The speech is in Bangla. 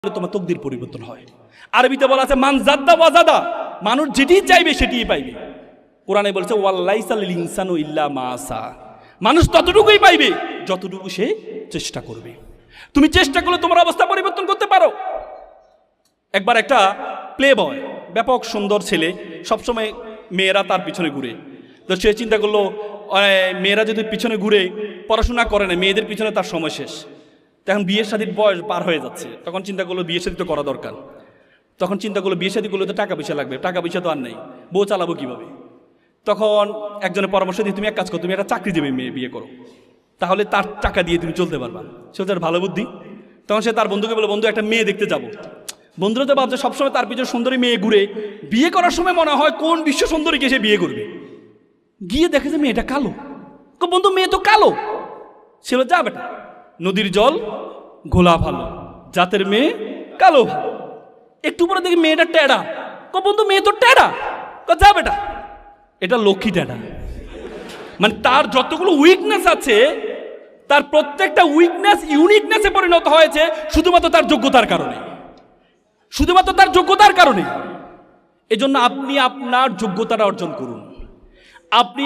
তোমার তকদির পরিবর্তন হয়। আরবিতে বলা আছে মান জাদ্দা ওয়াজাদা, মানুষ যেটি চাইবে সেটিই পাইবে। কোরআনে বলছে ওয়াল্লাইসাল ইনসানু ইল্লা মা সা, মানুষ ততটুকুই পাইবে যতটুকু সে চেষ্টা করবে। তুমি চেষ্টা করলে তোমার অবস্থা পরিবর্তন করতে পারো। একবার একটা প্লে বয়, ব্যাপক সুন্দর ছেলে, সবসময় মেয়েরা তার পিছনে ঘুরে। তো সে চিন্তা করলো মেয়েরা যদি পিছনে ঘুরে পড়াশোনা করে না, মেয়েদের পিছনে তার সময় শেষ। তখন বিয়ের শাদীর বয়স পার হয়ে যাচ্ছে, তখন চিন্তা করলো বিয়ে শাদী তো করা দরকার। তখন চিন্তা করলো বিয়ে শাদী করলে তো টাকা পয়সা লাগবে, টাকা পয়সা তো আর নেই, বউ চালাবো কীভাবে? তখন একজনের পরামর্শ দিয়ে তুমি এক কাজ করো, তুমি একটা চাকরিজীবী মেয়ে বিয়ে করো, তাহলে তার টাকা দিয়ে তুমি চলতে পারবা। সে তার ভালো বুদ্ধি। তখন সে তার বন্ধুকে বলে, বন্ধু একটা মেয়ে দেখতে যাবো। বন্ধুরা তো ভাবছে সবসময় তার পিছনে সুন্দরী মেয়ে ঘুরে, বিয়ে করার সময় মনে হয় কোন বিশ্ব সুন্দরীকে সে বিয়ে করবে। গিয়ে দেখে যে মেয়েটা কালো। বন্ধু মেয়ে তো কালো। ছিল যা বেটা, নদীর জল ঘোলা ভালো, জাতের মেয়ে কালো ভালো। একটু পরে দেখি মেয়েটা টেরা। বন্ধু মেয়ে তো টেরা। যা বেটা, এটা লক্ষ্মী টেরা। মানে তার যতগুলো উইকনেস আছে, তার প্রত্যেকটা উইকনেস ইউনিকনেসে পরিণত হয়েছে শুধুমাত্র তার যোগ্যতার কারণে, শুধুমাত্র তার যোগ্যতার কারণে। এজন্য আপনি আপনার যোগ্যতাটা অর্জন করুন। আপনি